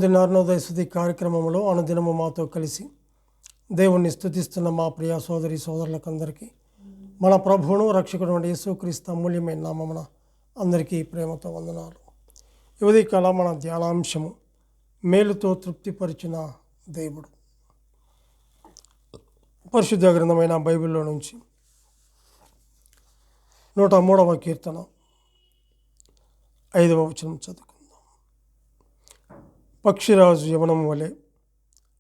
అనుదిన అరుణోదయ స్తుతి కార్యక్రమంలో అనుదినము మాతో కలిసి దేవుణ్ణి స్తుతిస్తున్న మా ప్రియ సోదరి సోదరులకందరికీ మన ప్రభువును రక్షకుడు యేసుక్రీస్తు అమూల్యమైన నామమున అందరికీ ప్రేమతో వందనాలు. యువతి కాల మన ధ్యానాంశము మేలుతో తృప్తిపరిచిన దేవుడు. పరిశుద్ధ గ్రంథమైన బైబిల్లో నుంచి 103వ కీర్తన 5వ వచనం చదువుకుందాం. పక్షిరాజు యవనము వలె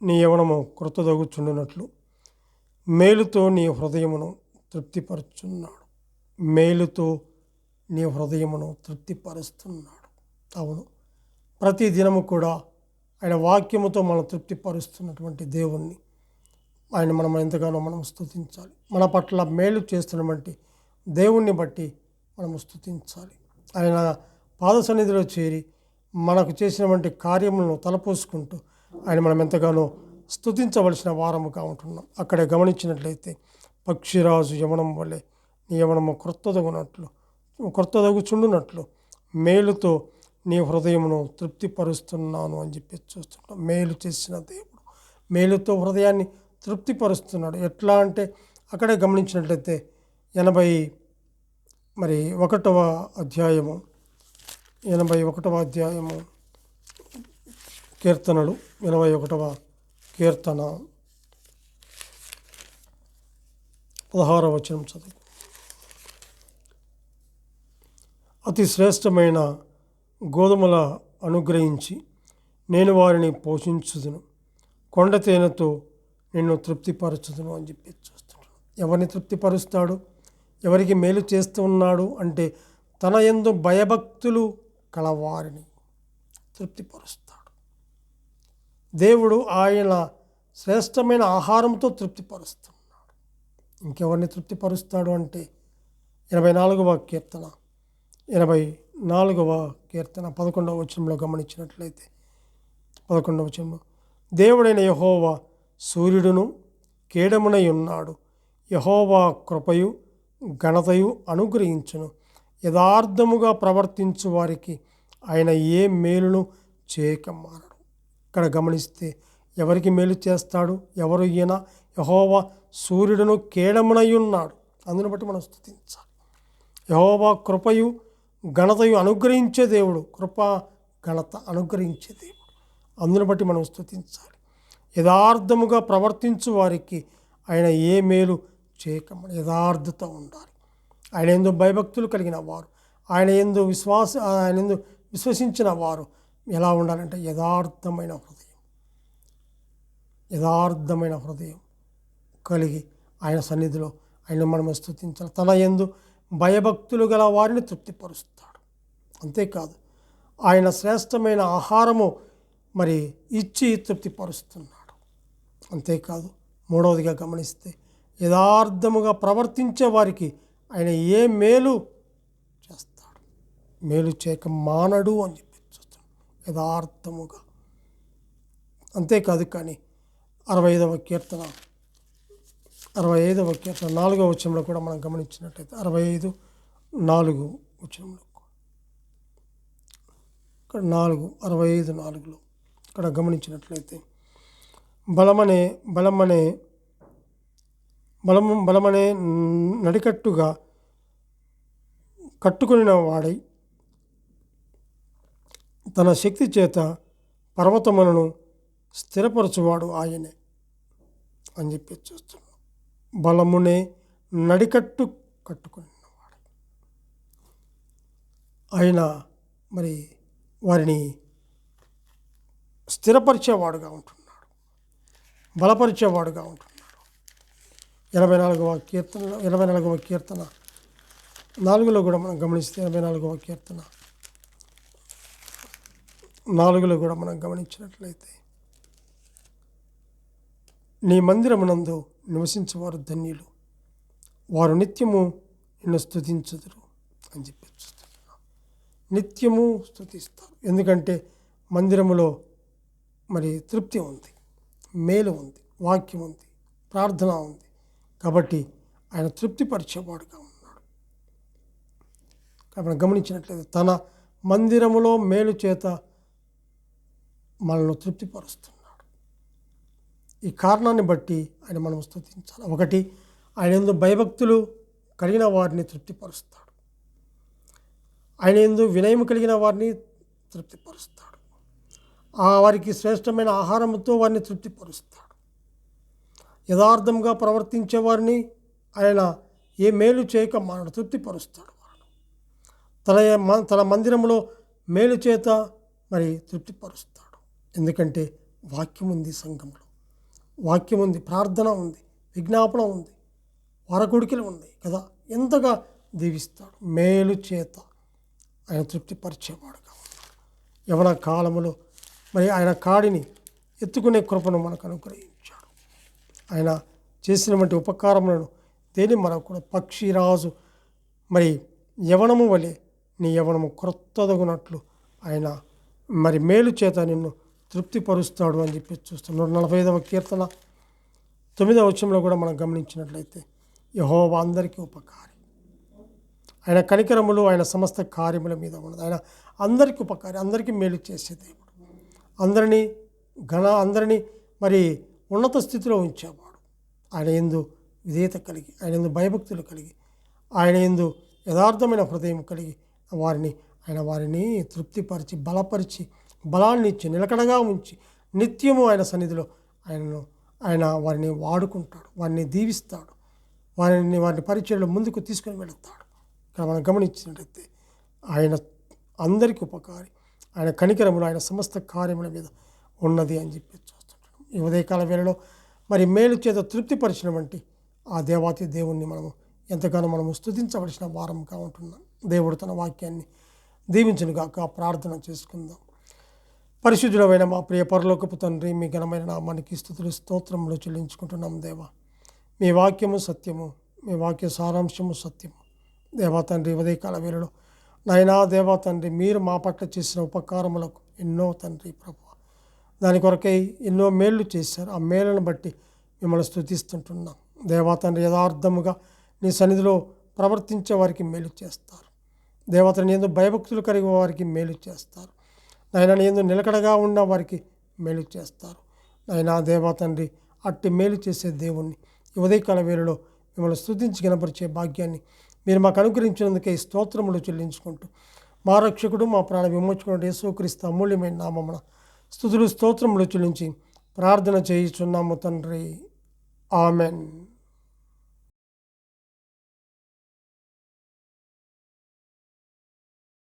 నీ యవనము కృతదగుచుండునట్లు మేలుతో నీ హృదయమును తృప్తిపరుచున్నాడు. మేలుతో నీ హృదయమును తృప్తిపరుస్తున్నాడు. అవును, ప్రతి దినము కూడా ఆయన వాక్యముతో మనం తృప్తిపరుస్తున్నటువంటి దేవుణ్ణి మనం ఎంతగానో మనం స్తుతించాలి. మన పట్ల మేలు చేస్తున్నటువంటి దేవుణ్ణి బట్టి మనం స్తుతించాలి. ఆయన పాద సన్నిధిలో చేరి మనకు చేసినటువంటి కార్యములను తలపోసుకుంటూ ఆయన మనం ఎంతగానో స్తుతించవలసిన వారముగా ఉంటున్నాం. అక్కడే గమనించినట్లయితే పక్షిరాజు యవనం వలె నీ యవనము క్రొత్తదగుచుండునట్లు మేలుతో నీ హృదయమును తృప్తిపరుస్తున్నాను అని చెప్పి చూస్తున్నాం. మేలు చేసిన దేవుడు మేలుతో హృదయాన్ని తృప్తిపరుస్తున్నాడు. ఎట్లా అంటే అక్కడే గమనించినట్లయితే 81వ అధ్యాయము కీర్తనలు 81వ కీర్తన 16వ వచనం చదువు. అతి శ్రేష్టమైన గోధుమల అనుగ్రహించి నేను వారిని పోషించుదును, కొండ తేనెతో నిన్ను తృప్తిపరచుదును అని చెప్పి చూస్తున్నాడు. ఎవరిని తృప్తిపరుస్తాడు? ఎవరికి మేలు చేస్తూ ఉన్నాడు అంటే తన యందు భయభక్తులు కలవారిని తృప్తిపరుస్తాడు. దేవుడు ఆయన శ్రేష్టమైన ఆహారంతో తృప్తిపరుస్తున్నాడు. ఇంకెవరిని తృప్తిపరుస్తాడు అంటే 84వ కీర్తన 11వ వచనంలో గమనించినట్లయితే 11వ వచనంలో దేవుడైన యెహోవా సూర్యుడును కేడమునై ఉన్నాడు. యెహోవా కృపయు ఘనతయు అనుగ్రహించును. యథార్థముగా ప్రవర్తించు వారికి ఆయన ఏ మేలును చేయక మానడు. ఇక్కడ గమనిస్తే ఎవరికి మేలు చేస్తాడు? ఎవరు ఈయన? యెహోవా సూర్యుడును కేడమునై ఉన్నాడు. అందును బట్టి మనం స్తుతించాలి. యెహోవా కృపయు ఘనతయు అనుగ్రహించే దేవుడు, కృప ఘనత అనుగ్రహించే దేవుడు. అందును బట్టి మనం స్తుతించాలి. యథార్థముగా ప్రవర్తించు వారికి ఆయన ఏ మేలు చేయకమని యథార్థత ఉండాలి. ఆయన యందు భయభక్తులు కలిగిన వారు, ఆయన యందు విశ్వసించిన వారు ఎలా ఉండాలంటే యథార్థమైన హృదయం కలిగి ఆయన సన్నిధిలో ఆయన మనం స్తుతించాలి. తన యందు భయభక్తులు గల వారిని తృప్తిపరుస్తాడు. అంతేకాదు ఆయన శ్రేష్టమైన ఆహారము ఇచ్చి తృప్తిపరుస్తున్నాడు. అంతేకాదు మూడవదిగా గమనిస్తే యథార్థముగా ప్రవర్తించే వారికి ఆయన ఏ మేలు చేస్తాడు? మేలు చేయక మానడు అని చెప్పి చూస్తాడు. యథార్థముగా. అంతేకాదు కానీ 65వ కీర్తన 4వ వచనంలో కూడా మనం గమనించినట్లయితే 65:4 వచనంలో ఇక్కడ 65:4లో ఇక్కడ గమనించినట్లయితే బలమనే నడికట్టుగా కట్టుకుని వాడై తన శక్తి చేత పర్వతములను స్థిరపరచువాడు ఆయనే అని చెప్పి చూస్తున్నాం. బలమునే నడికట్టు కట్టుకున్నవాడు ఆయన వారిని స్థిరపరిచేవాడుగా ఉంటున్నాడు, బలపరిచేవాడుగా ఉంటున్నాడు. 84వ కీర్తన 4లో కూడా మనం గమనిస్తే 84వ కీర్తన 4లో కూడా మనం గమనించినట్లయితే నీ మందిరమునందు నివసించేవారు ధన్యులు, వారు నిత్యము నిన్ను స్తుతించుదురు అని చెప్పి చూస్తున్నాం. నిత్యము స్తుతిస్తారు. ఎందుకంటే మందిరములో తృప్తి ఉంది, మేలు ఉంది, వాక్యం ఉంది, ప్రార్థన ఉంది. కాబట్టి ఆయన తృప్తిపరిచేవాడుగా ఉన్నాడు. కాబట్టి గమనించినట్లయితే తన మందిరములో మేలు చేత మనల్ని తృప్తిపరుస్తున్నాడు. ఈ కారణాన్ని బట్టి ఆయన మనం స్తుతించాలి. ఒకటి, ఆయన యందు భయభక్తులు కలిగిన వారిని తృప్తిపరుస్తాడు. ఆయన యందు వినయము కలిగిన వారిని తృప్తిపరుస్తాడు. వారికి శ్రేష్టమైన ఆహారంతో వారిని తృప్తిపరుస్తాడు. యథార్థంగా ప్రవర్తించే వారిని ఆయన ఏ మేలు చేయక మనను తృప్తిపరుస్తాడు. తన మందిరంలో మేలు చేత మరి తృప్తిపరుస్తాడు. ఎందుకంటే వాక్యం ఉంది, సంఘంలో వాక్యం ఉంది, ప్రార్థన ఉంది, విజ్ఞాపన ఉంది, వరకొడికలు ఉన్నాయి కదా. ఎంతగా దీవిస్తాడు. మేలు చేత ఆయన తృప్తిపరిచేవాడుగా ఉన్నాడు. యవన కాలములో మరి ఆయన కాడిని ఎత్తుకునే కృపను మనకు అనుగ్రహించాడు. ఆయన చేసినటువంటి ఉపకారములను దేని మనకు కూడా పక్షిరాజు మరి యవనము వలె నీ యవనము క్రొత్తదగునట్లు ఆయన మరి మేలు చేత నిన్ను తృప్తిపరుస్తాడు అని చెప్పి చూస్తాం. 145వ కీర్తన 9వ వచనంలో కూడా మనం గమనించినట్లయితే యెహోవా అందరికీ ఉపకారి, ఆయన కనికరములు ఆయన సమస్త కార్యముల మీద ఉన్నది. ఆయన అందరికీ ఉపకారి, అందరికీ మేలు చేసే దేవుడు. అందరినీ మరి ఉన్నత స్థితిలో ఉంచేవాడు. ఆయన యందు విధేయత కలిగి, ఆయన యందు భయభక్తులు కలిగి, ఆయన యందు యథార్థమైన హృదయం కలిగి వారిని తృప్తిపరిచి బలపరిచి బలాన్ని ఇచ్చి నిలకడగా ఉంచి నిత్యము ఆయన సన్నిధిలో ఆయన వారిని వాడుకుంటాడు, వారిని దీవిస్తాడు, వారిని పరిచయలో ముందుకు తీసుకొని వెళుతాడు. ఇక్కడ మనం గమనించినట్లయితే ఆయన అందరికీ ఉపకారి, ఆయన కనికరములు ఆయన సమస్త కార్యముల మీద ఉన్నది అని చెప్పి చూస్తుంటాం. ఈ ఉదయకాల వేళలో మరి మేలు చేత తృప్తిపరిచినటువంటి ఆ దేవాతి దేవుణ్ణి ఎంతగానో మనము స్తుతించవలసిన వారంగా ఉంటున్నాం. దేవుడు తన వాక్యాన్ని దీవించునుగాక. ప్రార్థన చేసుకుందాం. పరిశుద్ధుడమైన మా ప్రియ పరలోకపు తండ్రి, మీ ఘనమైన నామానికి స్తుతులు స్తోత్రములు చెల్లించుకుంటున్నాం. దేవా, మీ వాక్యము సత్యము, మీ వాక్య సారాంశము సత్యము. దేవా తండ్రి, ఉదయకాల వేళలో నాయనా దేవా తండ్రి, మీరు మా పట్ల చేసిన ఉపకారములకు ఎన్నో తండ్రి ప్రభువా, దాని కొరకై ఎన్నో మేళ్ళు చేశారు. ఆ మేళ్ళను బట్టి మిమ్మల్ని స్తుతిస్తుంటున్నాం. దేవా తండ్రి, యథార్థముగా నీ సన్నిధిలో ప్రవర్తించే వారికి మేలు చేస్తారు. దేవతని నీ యందు భయభక్తులు కలిగే వారికి మేలు చేస్తారు. నాయన నీ యందు నిలకడగా ఉన్న వారికి మేలు చేస్తారు. నాయనా దేవా తండ్రి, అట్టి మేలు చేసే దేవుణ్ణి ఈ ఉదయకాల వేళలో మిమ్మల్ని స్తుతించి కనపరిచే భాగ్యాన్ని మీరు మాకు అనుగ్రహించినందుకే స్తోత్రములు చెల్లించుకుంటూ మా రక్షకుడు మా ప్రాణ విమోచకుడు యేసుక్రీస్తు అమూల్యమైన నామమున స్తుతులు స్తోత్రములు చెల్లించి ప్రార్థన చేయుచున్నాము తండ్రి. ఆమెన్.